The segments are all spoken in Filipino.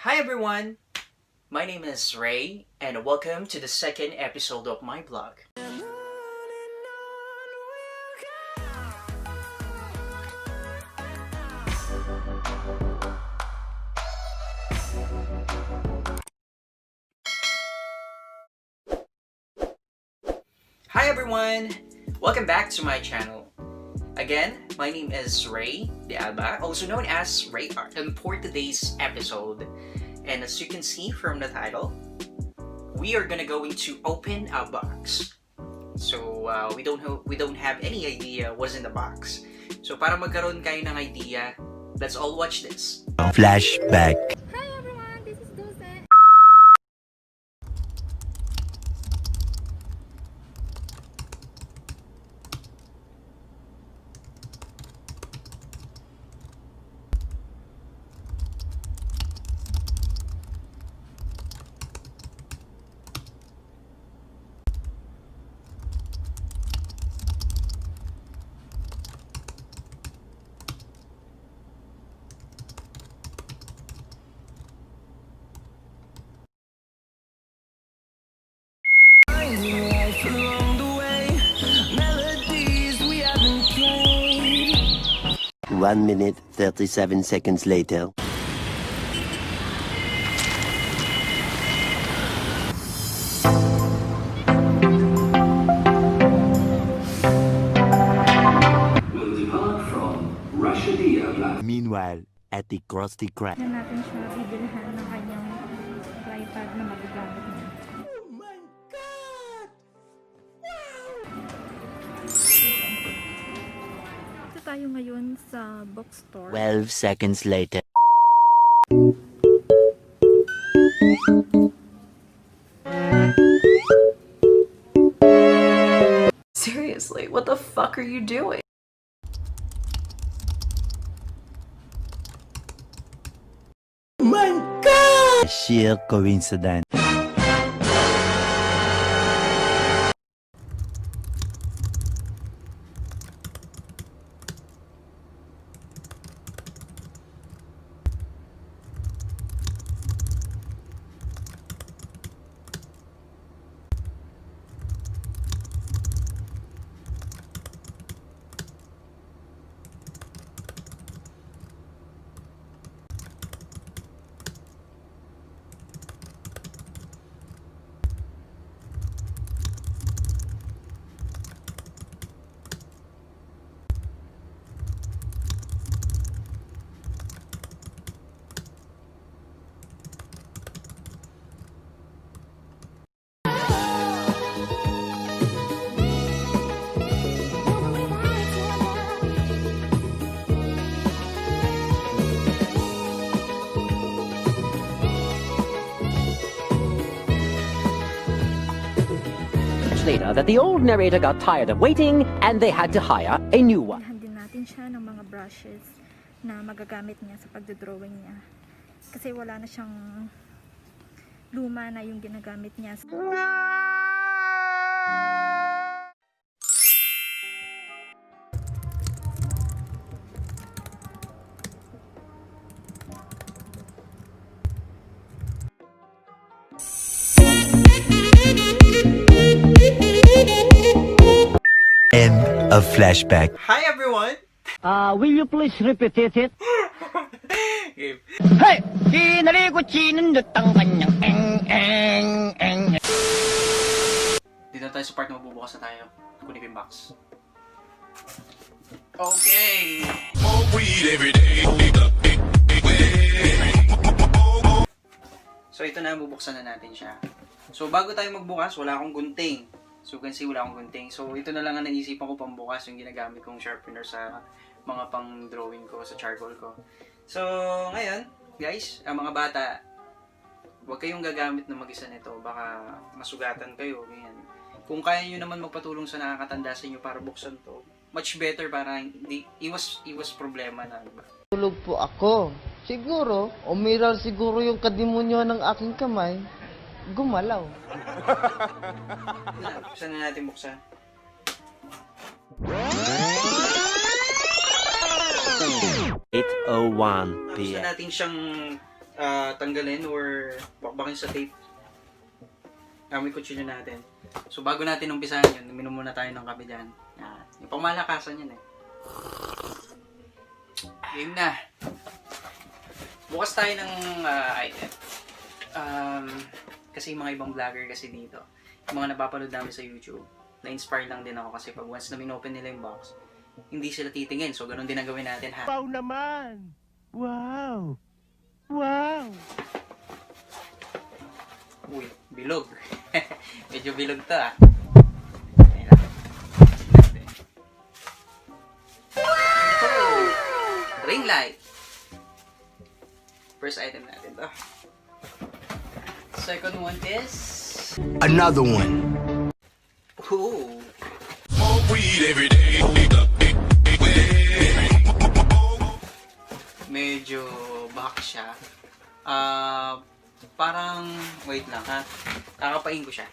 Hi everyone! My name is Ray and welcome to the second episode of my blog. Hi everyone! Welcome back to my channel. Again, my name is Ray Alba, also known as reyART's. And for today's episode, and as you can see from the title, we are going to open a box. So we don't have any idea what's in the box. So para magkaroon kayo ng idea, let's all watch this. Flashback. Hi everyone, this is Dulce. One minute, 37 seconds later. Will depart from reyART's. Meanwhile, at the Krusty Krab. Na natin siya bibilhan ng kanyang tripod na magagamit niya. Oh my God! Ito tayo ngayon sa bookstore. 12 seconds later. Seriously, what the fuck are you doing? My God! Sheer coincidence. Later that the old narrator got tired of waiting and they had to hire a new one. Bilhan din natin siya ng mga brushes na magagamit niya sa pagdodrawing niya. Kasi wala na siyang luma na yung ginagamit niya. End of flashback. Hi everyone! Will you please repeat it? Okay. Hey! Kinalikuchinan ang kanyang eng. Dito tayo sa part na magbubukas na tayo. Kunin ko yung box. Okay! So ito na, bubuksan na natin siya. So bago tayo magbukas, wala akong gunting. So you can see wala akong gunting. So ito na lang ang naisipan ko pambukas, yung ginagamit kong sharpener sa mga pang drawing ko, sa charcoal ko. So ngayon, guys, mga bata, huwag kayong gagamit ng mag-isa nito. Baka masugatan kayo. Ganyan. Kung kaya nyo naman magpatulong sa nakakatanda sa inyo para buksan to, much better para hindi iwas problema na. Diba? Tulog po ako. Siguro, umiral siguro yung kadimonyo ng aking kamay. Gumalaw. Saan na natin buksan? 8:01 Gusto p.m. natin siyang tanggalin or bakbakin sa tape. May kutsilyo natin. So bago natin umpisahan yun, minom muna tayo ng kape dyan. Yung pangmalakasan yun eh. Game na. Bukas tayo ng item. Kasi yung mga ibang vlogger kasi dito, yung mga napapanood namin sa YouTube, na-inspire lang din ako kasi pag once na minopen nila yung box, hindi sila titingin. So ganun din ang gawin natin ha. Wow naman! Wow! Wow! Uy, bilog. Medyo bilog to ah. Oh, ring light. First item natin to. Second one is... Another one. Ooh. Medyo back siya. Parang, wait lang ha. Kakapain ko siya.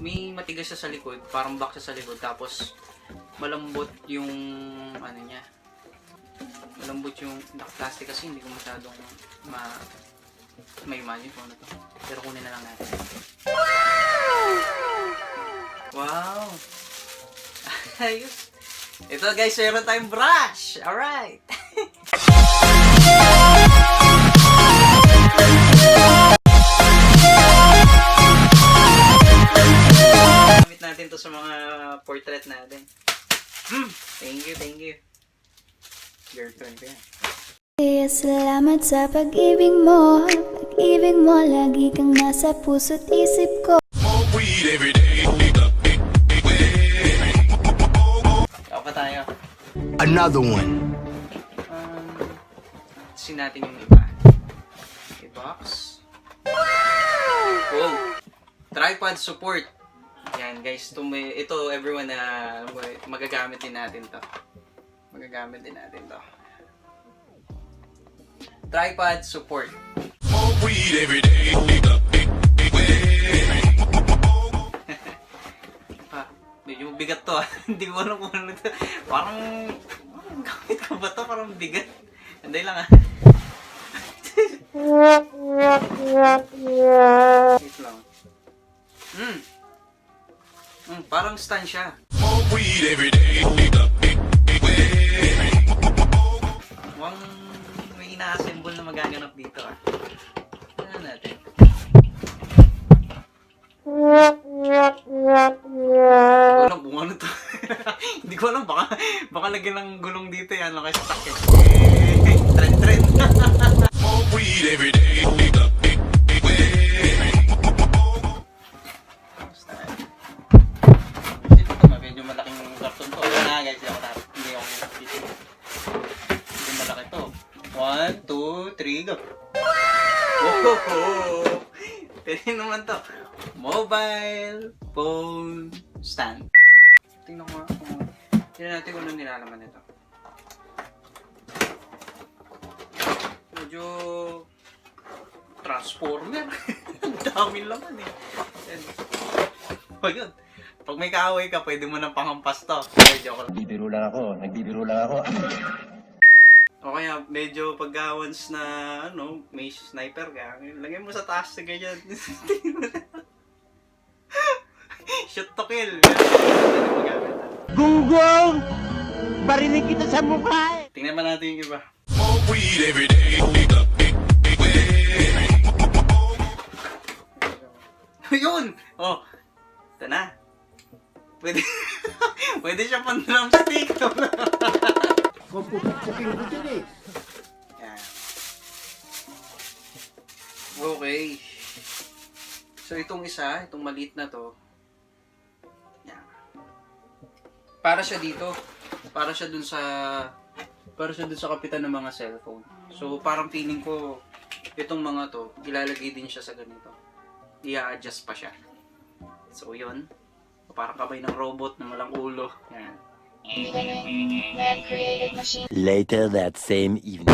May matigas siya sa likod, parang back siya sa likod, tapos malambot yung ano niya. Malambot yung plastic kasi hindi ko masyadong may imagine kung ano to. Pero kunin na lang natin. Wow! Ayos! Ito guys, meron tayong brush! Alright! Gamit natin to sa mga portrait natin. Thank you, thank you. Girlfriend ko yan. Salamat sa pag-ibig mo. Pag-ibig mo, lagi kang nasa puso't isip ko. Ikaw pa tayo. Another one. Sin natin yung iba. Okay, box. Wow! Tripod support. Yan guys, ito everyone na magagamit din natin to. Magagamit din natin to. Tripod support. Medyo bigat to ah. Hindi ko alam kung ano to. Parang gamit ko ba to? Parang bigat. Anday lang ah. Wait lang. Parang stand siya. Mukhang may ina-assemble na magaganap dito ah. Ano natin? Hindi ko alam kung ano to. Hindi ko alam, baka lagyan ng gulong dito yan lang kayo sa takip. Trend. Medyo malaking karton to. Guys, hindi ako dito. Hindi malaki to. 1, 2, 3, go! Oh! Pwede naman to. Mobile phone stand. Tingnan ko nga. Tingnan natin kung ano nilalaman nito. Medyo transformer. Ang dami laman eh. O yun. Pag may kaaway ka, pwede mo nang panghampas to. Joke lang. Nagbibiro lang ako. O kaya medyo pagka once na may sniper ka, lagay mo sa taas na ganyan. Shoot to kill. Gunggong! Barinig kita sa mukha! Tingnan pa natin yung iba. Yun! Oh! Ito na. Pwede siya pang drumstick. Yan. Okay. So itong itong maliit na to. Yan. Para siya dito. Para siya dun sa kapitan ng mga cellphone. So parang feeling ko itong mga to, ilalagay din siya sa ganito. I-adjust pa siya. So yun. Parang kamay ng robot na malang ulo. Yan. Later that same evening.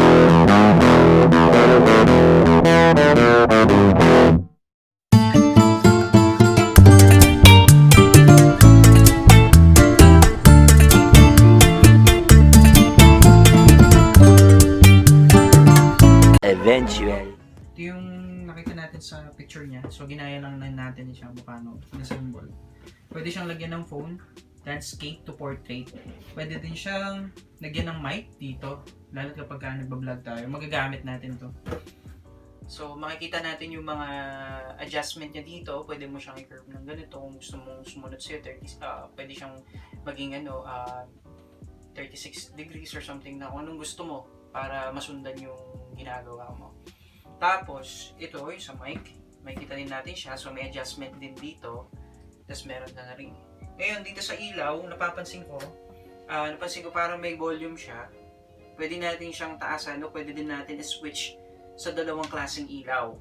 eventually. Ito yung nakita natin sa picture niya. So, ginaya lang natin siya mukano na symbol. Pwede siyang lagyan ng phone, landscape to portrait. Pwede din siyang lagyan ng mic dito, lalo kapag nagbablog tayo. Magagamit natin to. So, makikita natin yung mga adjustment niya dito. Pwede mo siyang i-curve ng ganito. Kung gusto mong sumunod sa'yo, pwede siyang maging 36 degrees or something na kung anong gusto mo para masundan yung ginagawa mo. Tapos, ito yung sa mic. Makikita din natin siya. So, may adjustment din dito. Tapos, meron na rin. Ngayon, dito sa ilaw, napansin ko parang may volume siya. Pwede natin siyang taasan o pwede din natin i-switch sa dalawang klaseng ilaw.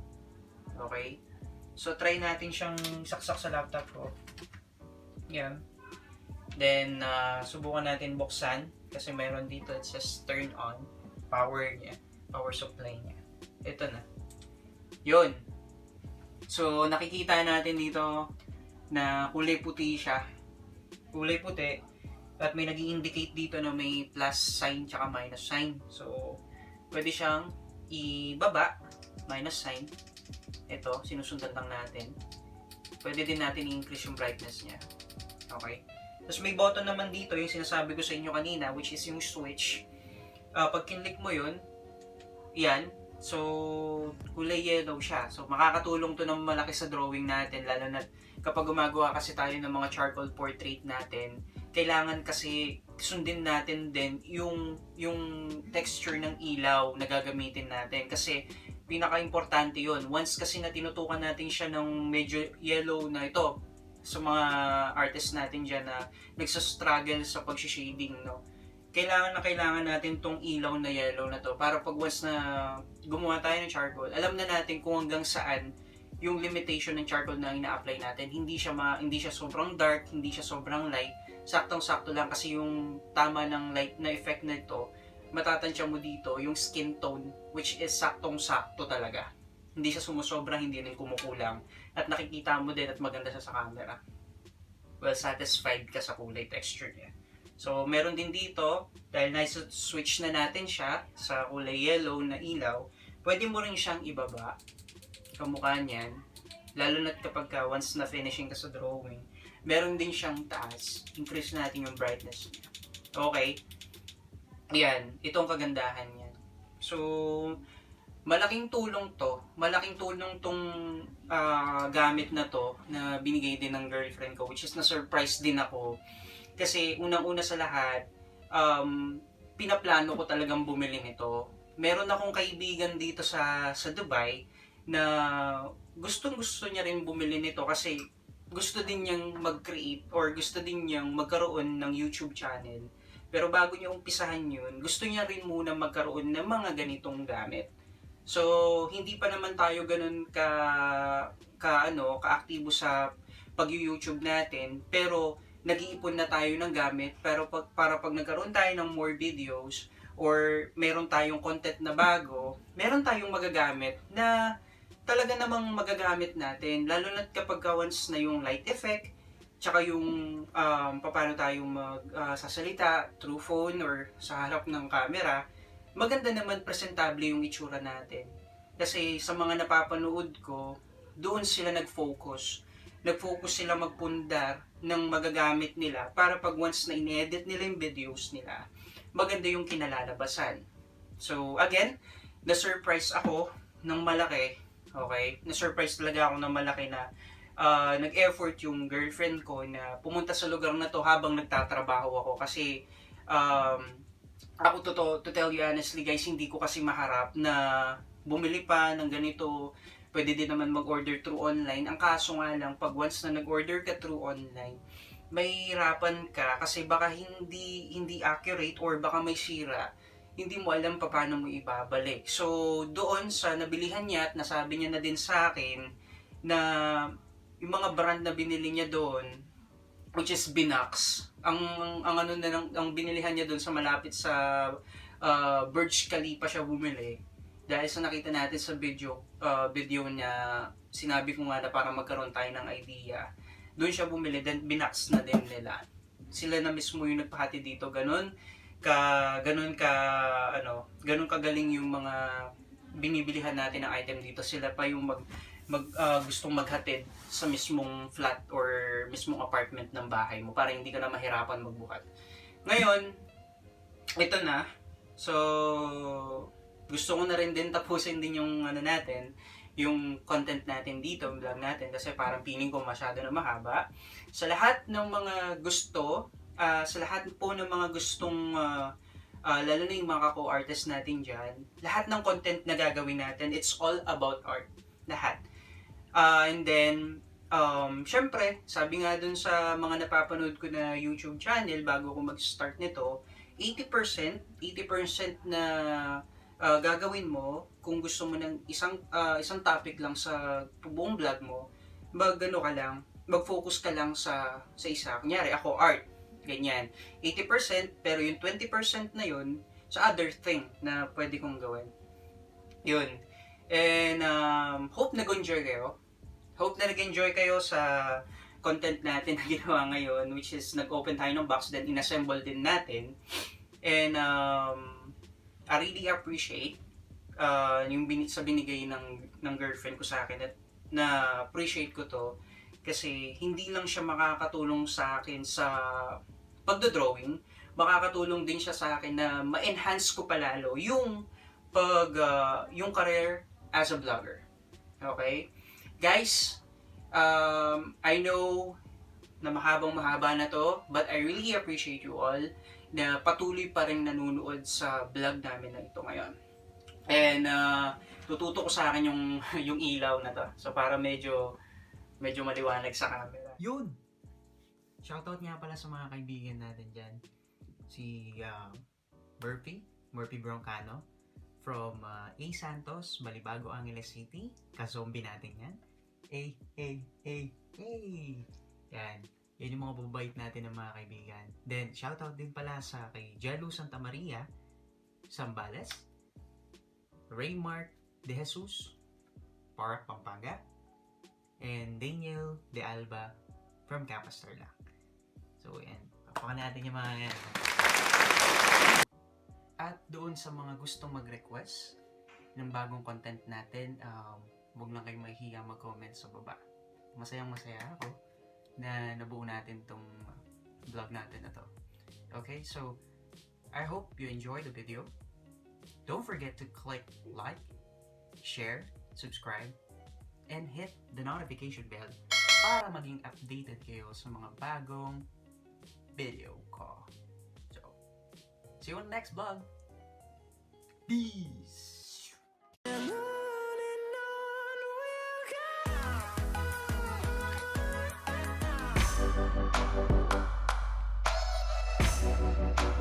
Okay? So, try natin siyang saksak sa laptop ko. Yan. Then, subukan natin buksan kasi mayroon dito it says turn on. Power niya. Power supply niya. Ito na. Yun. So, nakikita natin dito na kulay puti siya. Kulay puti. At may nag-i-indicate dito na may plus sign tsaka minus sign. So, pwede siyang ibaba, minus sign. Ito, sinusundan lang natin. Pwede din natin i-increase yung brightness niya. Okay? Tapos may button naman dito, yung sinasabi ko sa inyo kanina, which is yung switch. Pag kinlik mo yun, yan. So, kulay yellow siya. So, makakatulong to ng malaki sa drawing natin, lalo na kapag gumagawa kasi tayo ng mga charcoal portrait natin, kailangan kasi sundin natin din yung texture ng ilaw na gagamitin natin kasi pinaka-importante yun. Once kasi na tinutukan natin siya ng medyo yellow na ito sa mga artists natin dyan na nagsastruggle sa pag-shading, no? Kailangan natin tong ilaw na yellow na to para pag once na gumawa tayo ng charcoal, alam na natin kung hanggang saan yung limitation ng charcoal na ina-apply natin. Hindi siya sobrang dark, hindi siya sobrang light. Saktong-sakto lang kasi yung tama ng light na effect na ito, matatansya mo dito yung skin tone which is saktong-sakto talaga. Hindi siya sumusobra, hindi rin kumukulang. At nakikita mo din at maganda siya sa camera. Well, satisfied ka sa kulay texture niya. So, meron din dito, dahil na-switch na natin siya sa kulay yellow na ilaw, pwede mo rin siyang ibaba. Kamukha niyan. Lalo na kapag once na finishing ka sa drawing, meron din siyang taas. Increase natin yung brightness niya. Okay? Ayan, itong kagandahan niya. So, malaking tulong tong gamit na to na binigay din ng girlfriend ko, which is na-surprise din ako. Kasi unang-una sa lahat, pinaplano ko talagang bumili nito. Meron akong kaibigan dito sa Dubai na gustong-gusto niya rin bumili nito kasi gusto din niyang mag-create or gusto din niyang magkaroon ng YouTube channel. Pero bago niya umpisahan yun, gusto niya rin muna magkaroon ng mga ganitong gamit. So, hindi pa naman tayo ganun ka-aktibo sa pag-YouTube natin, pero nag-iipon na tayo ng gamit para pag nagkaroon tayo ng more videos or meron tayong content na bago, meron tayong magagamit na talaga namang magagamit natin, lalo na kapag once na yung light effect, tsaka yung paano tayo magsasalita through phone or sa harap ng camera, maganda naman presentable yung itsura natin. Kasi sa mga napapanood ko, doon sila nag-focus. Nag-focus sila magpundar ng magagamit nila para pag once na in-edit nila yung videos nila, maganda yung kinalalabasan. So again, na-surprise ako ng malaki. Okay? Na-surprise talaga ako ng malaki na nag-effort yung girlfriend ko na pumunta sa lugar na to habang nagtatrabaho ako kasi ako to tell you honestly guys, hindi ko kasi maharap na bumili pa ng ganito. Pwede din naman mag-order through online. Ang kaso nga lang, pag once na nag-order ka through online, may hirapan ka kasi baka hindi accurate or baka may sira. Hindi mo alam paano mo ibabalik. So, doon sa nabilihan niya at nasabi niya na din sa akin na yung mga brand na binili niya doon, which is Binuksan, ang binilihan niya doon sa malapit sa Burj Khalifa siya bumili. Dahil sa nakita natin sa video niya, sinabi ko nga na para magkaroon tayo ng idea. Doon siya bumili, then Binuksan na din nila. Sila na mismo yung nagpahati dito, ganun kagaling yung mga binibilihan natin ng item dito, sila pa yung gustong maghatid sa mismong flat or mismong apartment ng bahay mo para hindi ka na mahirapan magbuhat. Ngayon, ito na. So, gusto ko na rin din tapusin din yung yung content natin dito, vlog natin, kasi parang feeling ko masyado na mahaba. Sa lahat ng mga gusto, sa lahat po ng mga gustong lalo na yung mga co-artist natin dyan, lahat ng content na gagawin natin, it's all about art. Lahat. And then, syempre, sabi nga dun sa mga napapanood ko na YouTube channel bago ko mag-start nito, 80% na gagawin mo kung gusto mo ng isang topic lang sa buong vlog mo, mag-focus ka lang sa isa. Kunyari, ako art. Ganyan. 80%, pero yung 20% na yun, sa other thing na pwede kong gawin. Yun. And, hope nag-enjoy kayo. Hope na nag-enjoy kayo sa content natin na ginawa ngayon, which is nag-open tayo ng box, then inassemble din natin. And, I really appreciate yung sa binigay ng girlfriend ko sa akin, at na appreciate ko to kasi hindi lang siya makakatulong sa akin sa pagdodrawing, makakatulong din siya sa akin na ma-enhance ko palalo yung yung career as a vlogger. Okay? Guys, I know na mahaba na to, but I really appreciate you all na patuloy pa rin nanonood sa vlog namin na ito ngayon. And tututo ko sa akin yung ilaw na to. So para medyo maliwanag sa camera. Yun! Shoutout nga pala sa mga kaibigan natin dyan. Si Murphy Broncano from A. Santos, Balibago, Angeles City. Kazombie natin yan. Yan. Yan yung mga babait natin ng mga kaibigan. Then, shoutout din pala sa kay Jalu Santa Maria, Zambales, reyART's De Jesus, Park, Pampanga, and Daniel De Alba from Capas Tarlac. So, yan. Papakan natin yung mga yan. At doon sa mga gustong mag-request ng bagong content natin, huwag lang kayong mahihiya mag-comment sa baba. Masayang-masaya ako na nabuo natin tong vlog natin na to. Okay, so I hope you enjoyed the video. Don't forget to click like, share, subscribe, and hit the notification bell para maging updated kayo sa mga bagong video ko. So, see you on the next vlog. Peace! We'll be right back.